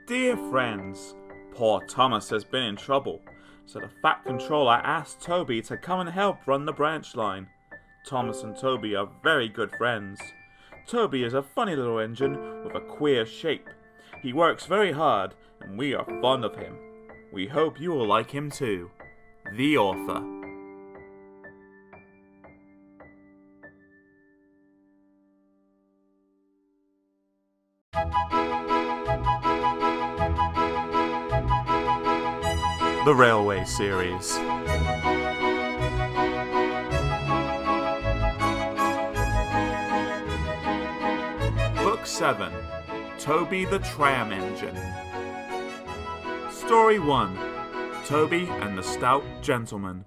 Dear friends, poor Thomas has been in trouble, so the Fat Controller asked Toby to come and help run the branch line. Thomas and Toby are very good friends. Toby is a funny little engine with a queer shape. He works very hard, and we are fond of him. We hope you will like him too. The author. The Railway Series. Book 7. Toby the Tram Engine. Story 1. Toby and the Stout Gentleman.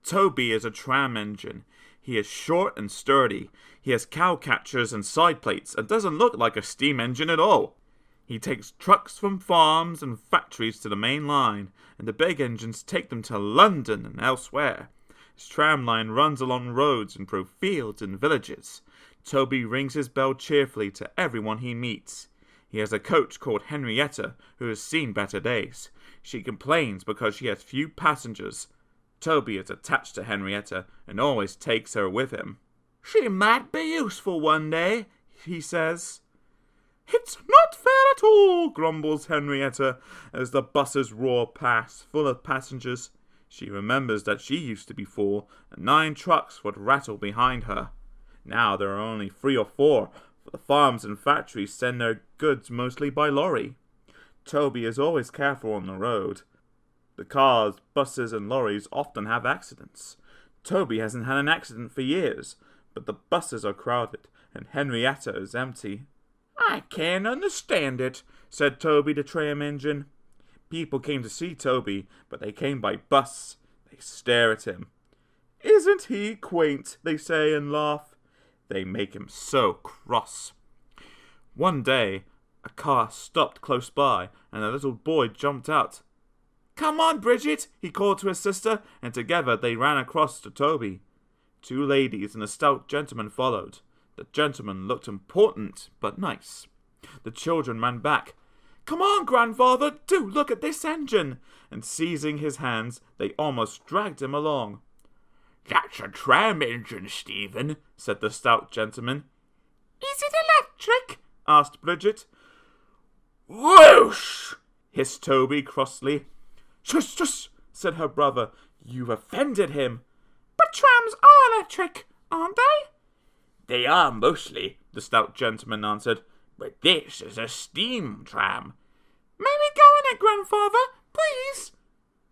Toby is a tram engine. He is short and sturdy. He has cowcatchers and side plates and doesn't look like a steam engine at all. He takes trucks from farms and factories to the main line, and the big engines take them to London and elsewhere. His tram line runs along roads and through fields and villages. Toby rings his bell cheerfully to everyone he meets. He has a coach called Henrietta, who has seen better days. She complains because she has few passengers. Toby is attached to Henrietta and always takes her with him. "She might be useful one day," he says. "It's not fair at all," grumbles Henrietta as the buses roar past, full of passengers. She remembers that she used to be full, and 9 trucks would rattle behind her. Now there are only 3 or 4, for the farms and factories send their goods mostly by lorry. Toby is always careful on the road. The cars, buses, and lorries often have accidents. Toby hasn't had an accident for years, but the buses are crowded, and Henrietta is empty. "I can't understand it," said Toby the Tram Engine. People came to see Toby, but they came by bus. They stare at him. "Isn't he quaint?" they say and laugh. They make him so cross. One day, a car stopped close by, and a little boy jumped out. "Come on, Bridget," he called to his sister, and together they ran across to Toby. 2 ladies and a stout gentleman followed. The gentleman looked important, but nice. The children ran back. "Come on, grandfather, do look at this engine!" And seizing his hands, they almost dragged him along. "That's a tram engine, Stephen," said the stout gentleman. "Is it electric?" asked Bridget. "Whoosh!" hissed Toby crossly. "Shush, shush," said her brother. "You've offended him." "But trams are electric, aren't they?" "They are mostly," the stout gentleman answered. "But this is a steam tram." "May we go in it, grandfather, please?"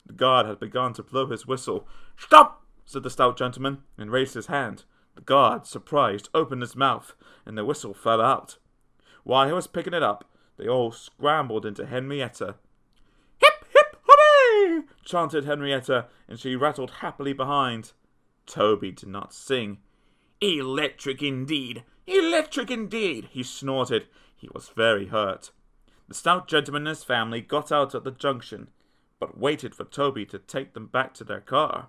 The guard had begun to blow his whistle. "Stop!" said the stout gentleman, and raised his hand. The guard, surprised, opened his mouth, and the whistle fell out. While he was picking it up, they all scrambled into Henrietta. "Hip, hip, hooray!" chanted Henrietta, and she rattled happily behind. Toby did not sing. "Electric indeed! Electric indeed!" he snorted. He was very hurt. The stout gentleman and his family got out at the junction, but waited for Toby to take them back to their car.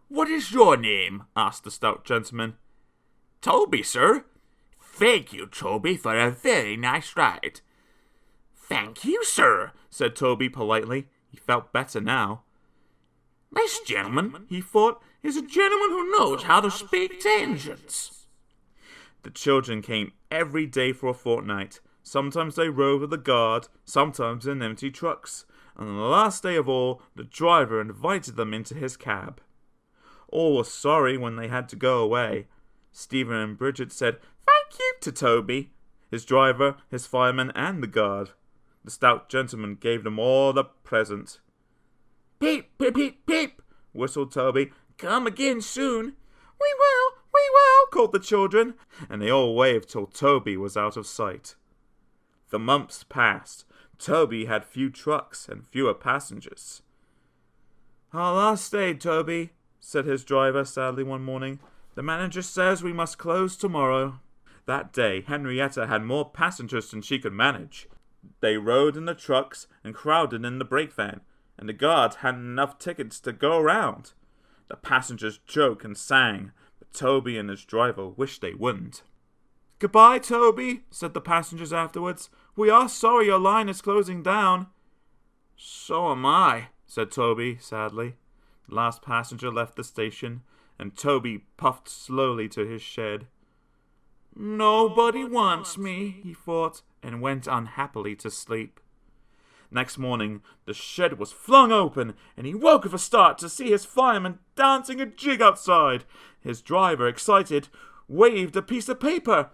"What is your name?" asked the stout gentleman. "Toby, sir." "Thank you, Toby, for a very nice ride." "Thank you, sir," said Toby politely. He felt better now. "This gentleman," he thought, "is a gentleman who knows how to speak to engines." The children came every day for a fortnight. Sometimes they rode with the guard, sometimes in empty trucks. And on the last day of all, the driver invited them into his cab. All were sorry when they had to go away. Stephen and Bridget said, "Thank you" to Toby, his driver, his fireman, and the guard. The stout gentleman gave them all a present. "Peep, peep, peep, peep," whistled Toby. "Come again soon." We will, called the children, and they all waved till Toby was out of sight. The months passed. Toby had few trucks and fewer passengers. "Our last day, Toby," said his driver sadly one morning. "The manager says we must close tomorrow." That day, Henrietta had more passengers than she could manage. They rode in the trucks and crowded in the brake van, and the guards hadn't enough tickets to go around. The passengers joked and sang, but Toby and his driver wished they wouldn't. "Goodbye, Toby," said the passengers afterwards. "We are sorry your line is closing down." "So am I," said Toby sadly. The last passenger left the station, and Toby puffed slowly to his shed. "Nobody wants me," he thought, and went unhappily to sleep. Next morning, the shed was flung open, and he woke with a start to see his fireman dancing a jig outside. His driver, excited, waved a piece of paper.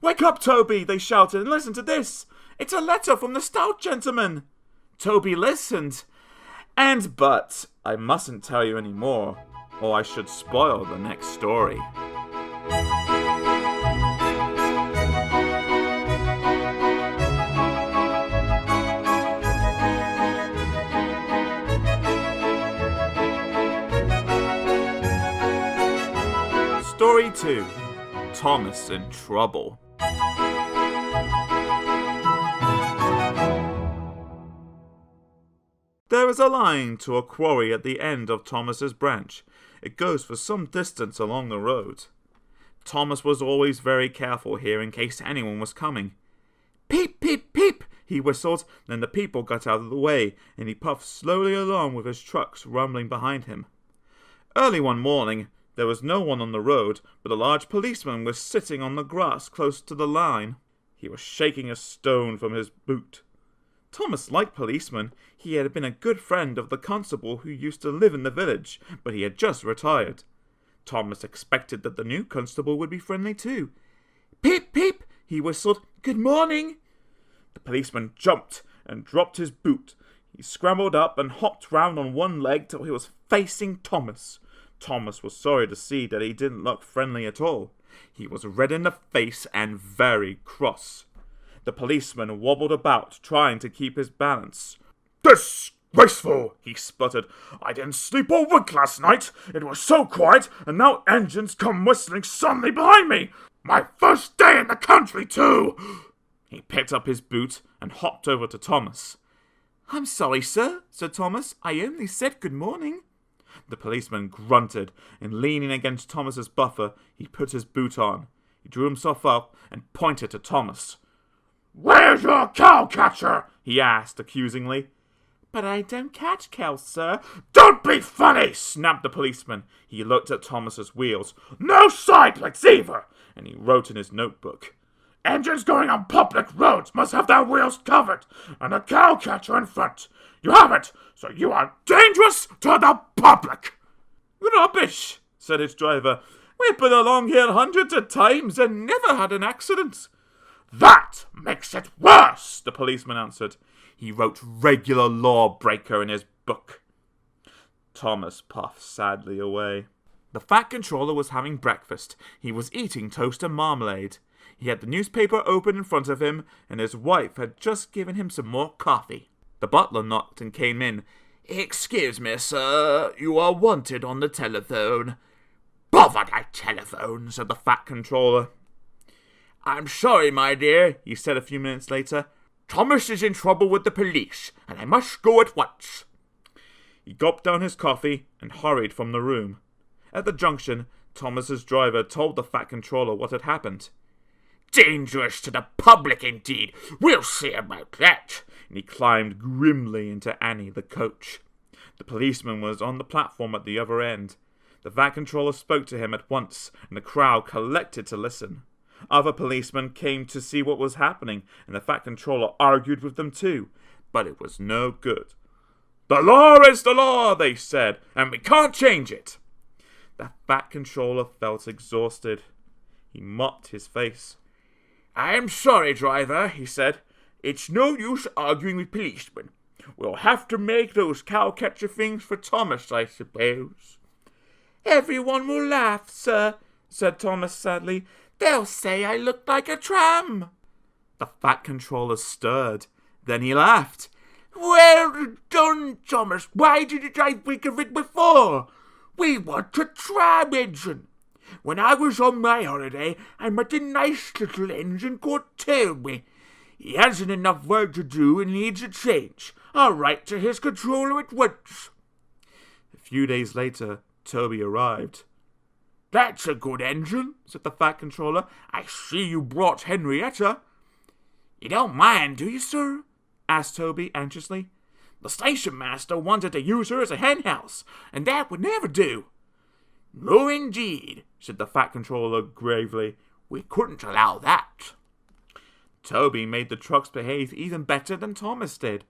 "Wake up, Toby," they shouted, "and listen to this. It's a letter from the Stout gentleman." Toby listened. But I mustn't tell you any more, or I should spoil the next story. Story 2. Thomas in Trouble. There is a line to a quarry at the end of Thomas's branch. It goes for some distance along the road. Thomas was always very careful here in case anyone was coming. "Peep, peep, peep," he whistled, then the people got out of the way, and he puffed slowly along with his trucks rumbling behind him. Early one morning, there was no one on the road, but a large policeman was sitting on the grass close to the line. He was shaking a stone from his boot. Thomas liked policemen. He had been a good friend of the constable who used to live in the village, but he had just retired. Thomas expected that the new constable would be friendly too. "Peep, peep," he whistled. "Good morning." The policeman jumped and dropped his boot. He scrambled up and hopped round on one leg till he was facing Thomas. Thomas was sorry to see that he didn't look friendly at all. He was red in the face and very cross. The policeman wobbled about, trying to keep his balance. "Disgraceful!" he sputtered. "I didn't sleep or wink last night. It was so quiet, and now engines come whistling suddenly behind me. My first day in the country, too!" He picked up his boot and hopped over to Thomas. "I'm sorry, sir," said Thomas. "I only said good morning." The policeman grunted, and leaning against Thomas's buffer, he put his boot on. He drew himself up and pointed to Thomas. "Where's your cowcatcher?" he asked accusingly. "But I don't catch cows, sir." "Don't be funny!" snapped the policeman. He looked at Thomas's wheels. "No side plates either!" And he wrote in his notebook. "Engines going on public roads must have their wheels covered, and a cowcatcher in front. You haven't, so you are dangerous to the public." "Rubbish," said his driver. "We've been along here hundreds of times and never had an accident." "That makes it worse," the policeman answered. He wrote regular lawbreaker in his book. Thomas puffed sadly away. The Fat Controller was having breakfast. He was eating toast and marmalade. He had the newspaper open in front of him, and his wife had just given him some more coffee. The butler knocked and came in. "Excuse me, sir, you are wanted on the telephone." "Bother that telephone," said the Fat Controller. "I'm sorry, my dear," he said a few minutes later. "Thomas is in trouble with the police, and I must go at once." He gulped down his coffee and hurried from the room. At the junction, Thomas's driver told the Fat Controller what had happened. "Dangerous to the public, indeed. We'll see about that." And he climbed grimly into Annie, the coach. The policeman was on the platform at the other end. The Fat Controller spoke to him at once, and the crowd collected to listen. Other policemen came to see what was happening, and the Fat Controller argued with them too, but it was no good. "The law is the law," they said, "and we can't change it." The Fat Controller felt exhausted. He mopped his face. "I'm sorry, driver," he said. "It's no use arguing with policemen. We'll have to make those cowcatcher things for Thomas, I suppose." "Everyone will laugh, sir," said Thomas sadly. "They'll say I look like a tram." The Fat Controller stirred. Then he laughed. "Well done, Thomas. Why didn't I think of it before? We want a tram engine. When I was on my holiday, I met a nice little engine called Toby. He hasn't enough work to do and needs a change. I'll write to his controller at once." A few days later, Toby arrived. "That's a good engine," said the Fat Controller. "I see you brought Henrietta." "You don't mind, do you, sir?" asked Toby anxiously. "The station master wanted to use her as a hen house, and that would never do." "No, indeed," said the Fat Controller gravely. "We couldn't allow that." Toby made the trucks behave even better than Thomas did.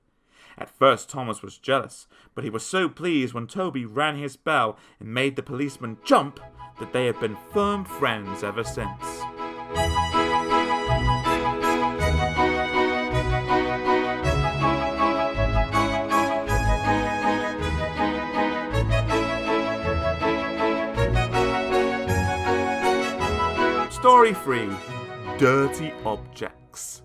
At first Thomas was jealous, but he was so pleased when Toby rang his bell and made the policeman jump that they have been firm friends ever since. Story 3. Dirty Objects.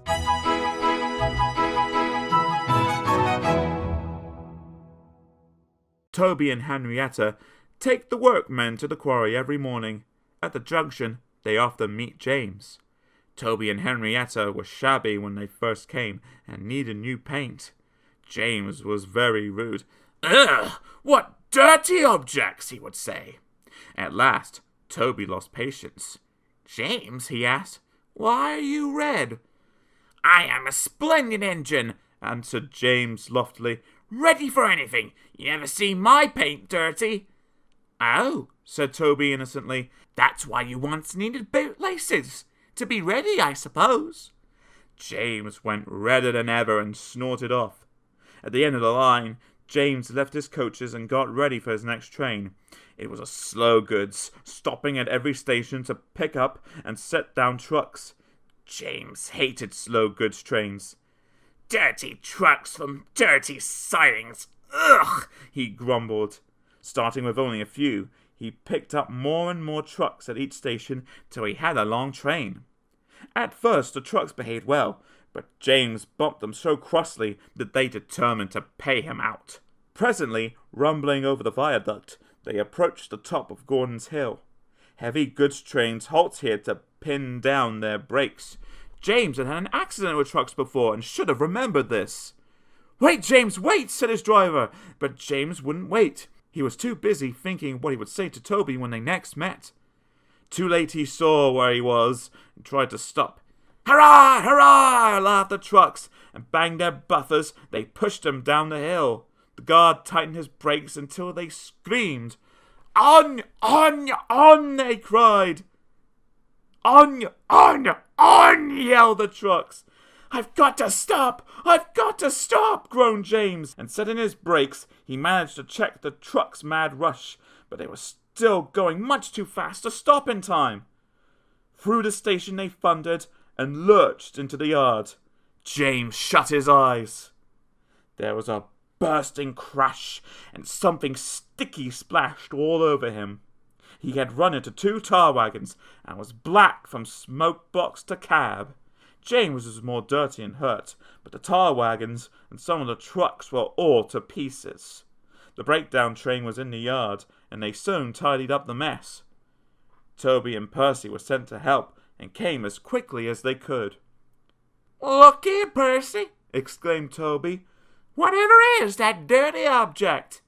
Toby and Henrietta take the workmen to the quarry every morning. At the junction, they often meet James. Toby and Henrietta were shabby when they first came and needed new paint. James was very rude. "Ugh, what dirty objects," he would say. At last, Toby lost patience. "James," he asked, "why are you red?" "I am a splendid engine," answered James loftily. "Ready for anything. You never see my paint dirty." "Oh," said Toby innocently. "That's why you once needed bootlaces. To be ready, I suppose." James went redder than ever and snorted off. At the end of the line, James left his coaches and got ready for his next train. It was a slow goods, stopping at every station to pick up and set down trucks. James hated slow goods trains. "Dirty trucks from dirty sidings. Ugh," he grumbled. Starting with only a few, he picked up more and more trucks at each station till he had a long train. At first the trucks behaved well, but James bumped them so crossly that they determined to pay him out. Presently, rumbling over the viaduct, they approached the top of Gordon's Hill. Heavy goods trains halt here to pin down their brakes. James had had an accident with trucks before and should have remembered this. "Wait, James, wait," said his driver, but James wouldn't wait. He was too busy thinking what he would say to Toby when they next met. Too late he saw where he was and tried to stop. "Hurrah! Hurrah!" laughed the trucks, and banged their buffers. They pushed him down the hill. The guard tightened his brakes until they screamed. "On! On! On!" they cried. "On! On! On!" yelled the trucks. "I've got to stop! I've got to stop!" groaned James, and setting his brakes, he managed to check the truck's mad rush, but they were still going much too fast to stop in time. Through the station they thundered and lurched into the yard. James shut his eyes. There was a bursting crash, and something sticky splashed all over him. He had run into 2 tar wagons, and was black from smoke box to cab. James was more dirty and hurt, but the tar wagons and some of the trucks were all to pieces. The breakdown train was in the yard, and they soon tidied up the mess. Toby and Percy were sent to help, and came as quickly as they could. "Look here, Percy," exclaimed Toby. "Whatever is that dirty object?"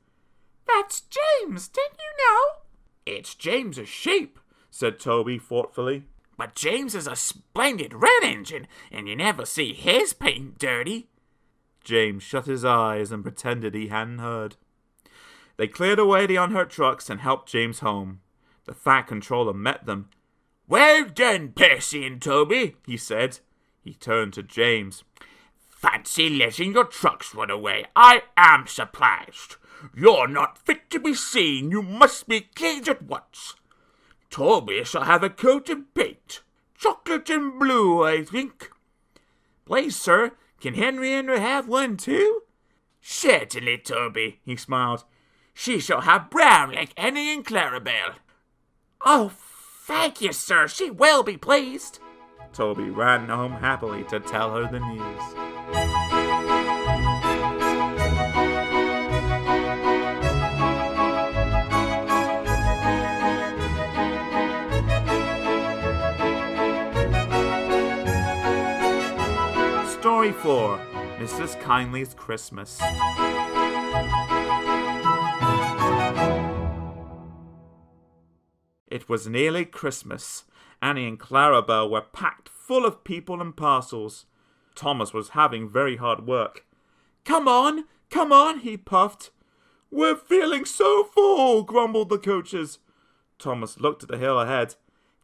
"That's James, didn't you know?" "It's James's sheep," said Toby thoughtfully. "But James is a splendid red engine, and you never see his paint dirty." James shut his eyes and pretended he hadn't heard. They cleared away the unhurt trucks and helped James home. The Fat Controller met them. "Well done, Percy and Toby," he said. He turned to James. "Fancy letting your trucks run away. I am surprised. You're not fit to be seen. You must be caged at once. Toby shall have a coat of paint. Chocolate and blue, I think." "Please, sir, can Henrietta have one too?" "Certainly, Toby," he smiled. "She shall have brown like Annie and Clarabelle." "Oh, thank you, sir. She will be pleased." Toby ran home happily to tell her the news. Story 4, Mrs. Kyndley's Christmas. It was nearly Christmas. Annie and Clarabelle were packed full of people and parcels. Thomas was having very hard work. Come on, he puffed. We're feeling so full, grumbled the coaches. Thomas looked at the hill ahead.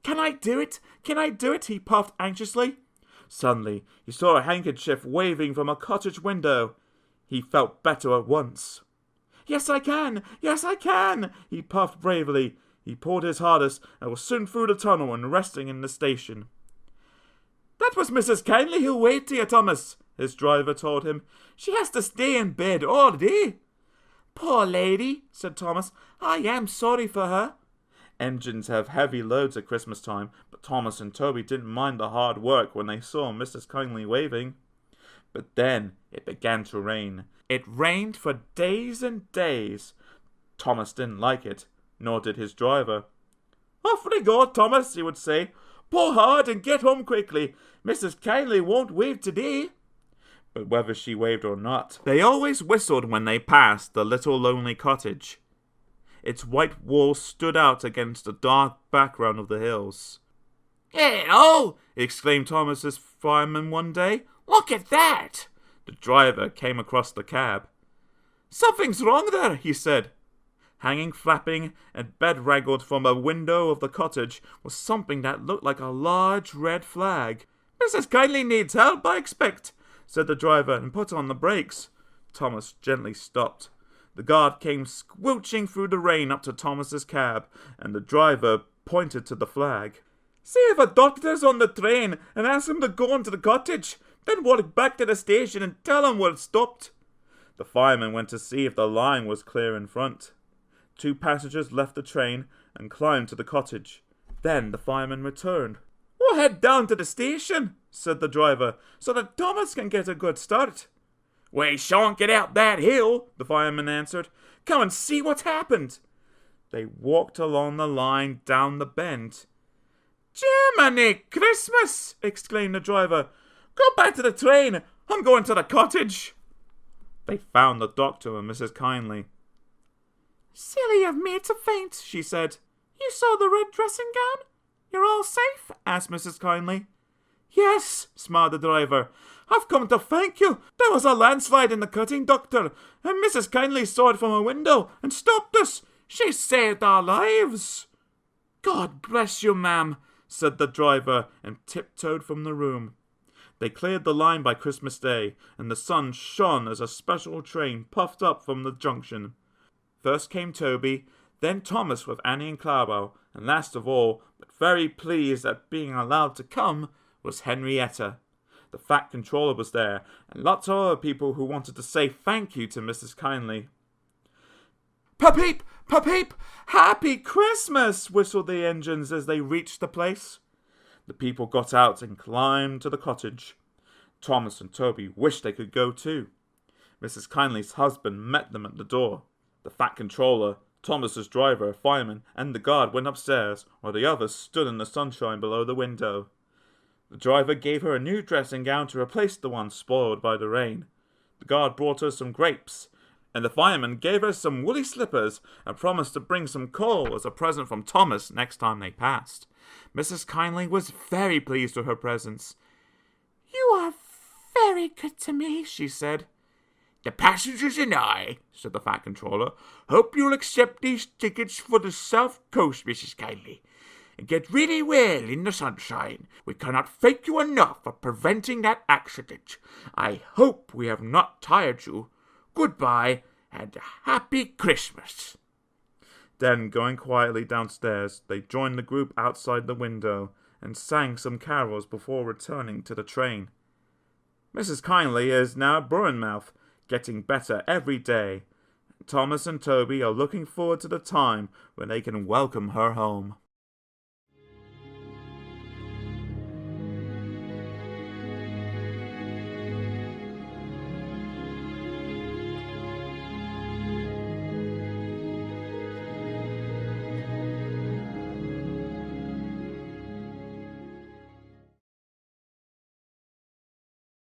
Can I do it, he puffed anxiously. Suddenly, he saw a handkerchief waving from a cottage window. He felt better at once. Yes, I can, he puffed bravely. He pulled his hardest and was soon through the tunnel and resting in the station. That was Mrs. Kyndley who waved to you, Thomas, his driver told him. She has to stay in bed all day. Poor lady, said Thomas. I am sorry for her. Engines have heavy loads at Christmas time, but Thomas and Toby didn't mind the hard work when they saw Mrs. Kyndley waving. But then it began to rain. It rained for days and days. Thomas didn't like it, nor did his driver. Off we go, Thomas, he would say. Pull hard and get home quickly. Mrs. Kyndley won't wave today. But whether she waved or not, they always whistled when they passed the little lonely cottage. Its white walls stood out against the dark background of the hills. Hello! Exclaimed Thomas's fireman one day. Look at that! The driver came across the cab. Something's wrong there, he said. Hanging flapping and bedraggled from a window of the cottage was something that looked like a large red flag. Mrs. Kyndley needs help, I expect, said the driver and put on the brakes. Thomas gently stopped. The guard came squelching through the rain up to Thomas's cab, and the driver pointed to the flag. See if a doctor's on the train and ask him to go into the cottage, then walk back to the station and tell him where it stopped. The fireman went to see if the line was clear in front. 2 passengers left the train and climbed to the cottage. Then the fireman returned. We'll head down to the station, said the driver, so that Thomas can get a good start. We shan't get out that hill, the fireman answered. Come and see what's happened. They walked along the line down the bend. Jiminy Christmas, exclaimed the driver. Go back to the train. I'm going to the cottage. They found the doctor and Mrs. Kyndley. Silly of me to faint, she said. You saw the red dressing gown? You're all safe? Asked Mrs. Kyndley. Yes, smiled the driver. I've come to thank you. There was a landslide in the cutting, Doctor, and Mrs. Kyndley saw it from a window and stopped us. She saved our lives. God bless you, ma'am, said the driver and tiptoed from the room. They cleared the line by Christmas Day, and the sun shone as a special train puffed up from the junction. First came Toby, then Thomas with Annie and Clarabelle, and last of all, but very pleased at being allowed to come, was Henrietta. The Fat Controller was there, and lots of other people who wanted to say thank you to Mrs. Kyndley. "Papeep! Papeep! Happy Christmas!" whistled the engines as they reached the place. The people got out and climbed to the cottage. Thomas and Toby wished they could go too. Mrs. Kyndley's husband met them at the door. The Fat Controller, Thomas's driver, fireman, and the guard went upstairs, while the others stood in the sunshine below the window. The driver gave her a new dressing gown to replace the one spoiled by the rain. The guard brought her some grapes, and the fireman gave her some woolly slippers and promised to bring some coal as a present from Thomas next time they passed. Mrs. Kyndley was very pleased with her presents. "You are very good to me," she said. "The passengers and I," said the Fat Controller, "hope you'll accept these tickets for the South Coast, Mrs. Kyndley, and get really well in the sunshine. We cannot thank you enough for preventing that accident. I hope we have not tired you. Goodbye, and a happy Christmas." Then, going quietly downstairs, they joined the group outside the window and sang some carols before returning to the train. Mrs. Kyndley is now at Bournemouth, getting better every day. Thomas and Toby are looking forward to the time when they can welcome her home.